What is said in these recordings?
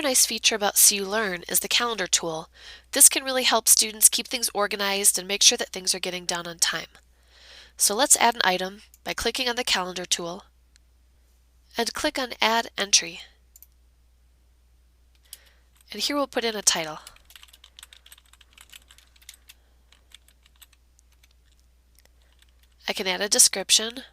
nice feature about CU Learn is the calendar tool. This can really help students keep things organized and make sure that things are getting done on time. So let's add an item by clicking on the calendar tool and click on Add Entry. And here we'll put in a title. I can add a description.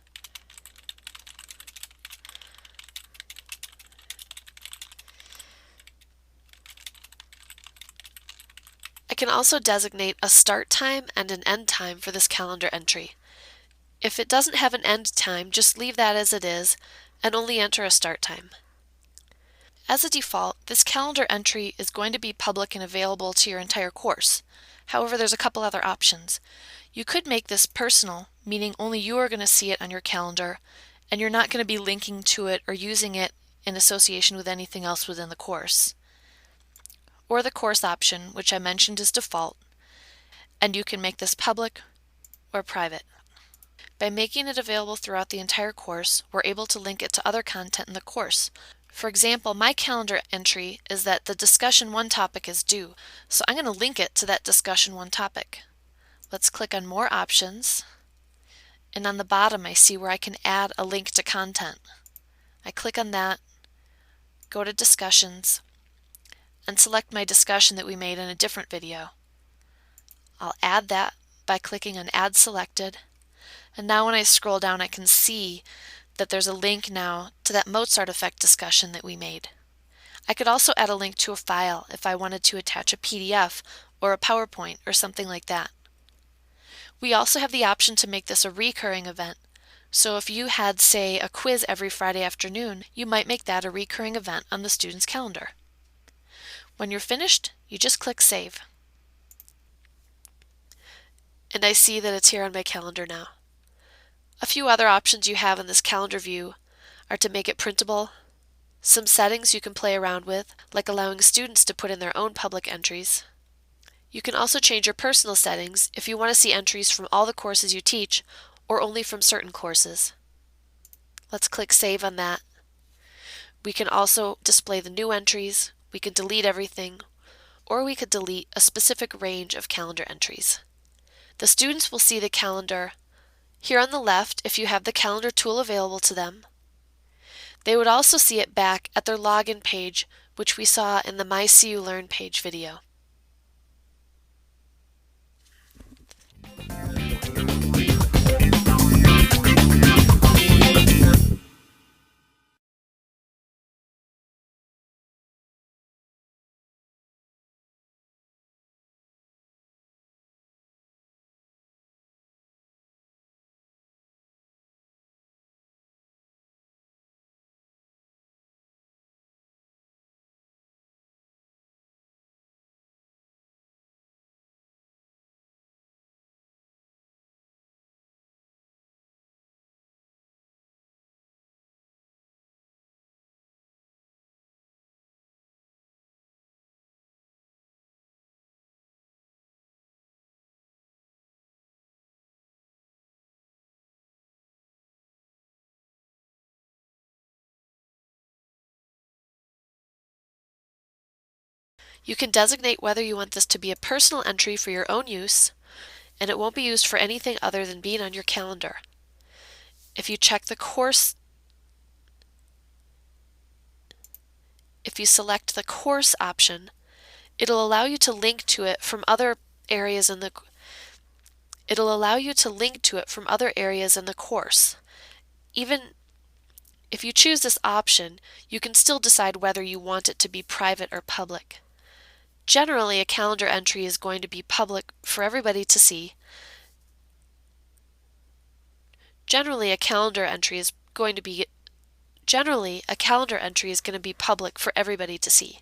I can also designate a start time and an end time for this calendar entry. If it doesn't have an end time, just leave that as it is and only enter a start time. As a default, this calendar entry is going to be public and available to your entire course. However, there's a couple other options. You could make this personal, meaning only you are going to see it on your calendar, and you're not going to be linking to it or using it in association with anything else within the course. Or the course option, which I mentioned is default, and you can make this public or private. By making it available throughout the entire course, we're able to link it to other content in the course. For example, my calendar entry is that the Discussion 1 topic is due, so I'm going to link it to that Discussion 1 topic. Let's click on More Options, and on the bottom I see where I can add a link to content. I click on that, go to Discussions, and select my discussion that we made in a different video. I'll add that by clicking on Add Selected, and now when I scroll down I can see that there's a link now to that Mozart effect discussion that we made. I could also add a link to a file if I wanted to attach a PDF or a PowerPoint or something like that. We also have the option to make this a recurring event. So if you had, say, a quiz every Friday afternoon, you might make that a recurring event on the student's calendar. When you're finished, you just click Save. And I see that it's here on my calendar now. A few other options you have in this calendar view are to make it printable, some settings you can play around with, like allowing students to put in their own public entries. You can also change your personal settings if you want to see entries from all the courses you teach or only from certain courses. Let's click Save on that. We can also display the new entries, we can delete everything, or we could delete a specific range of calendar entries. The students will see the calendar here on the left if you have the calendar tool available to them. They would also see it back at their login page, which we saw in the My CU Learn page video. You can designate whether you want this to be a personal entry for your own use, and it won't be used for anything other than being on your calendar. If you check the course, if you select the course option, it'll allow you to link to it from other areas in the course. Even if you choose this option, you can still decide whether you want it to be private or public. Generally, a calendar entry is going to be public for everybody to see. Generally, a calendar entry is going to be public for everybody to see.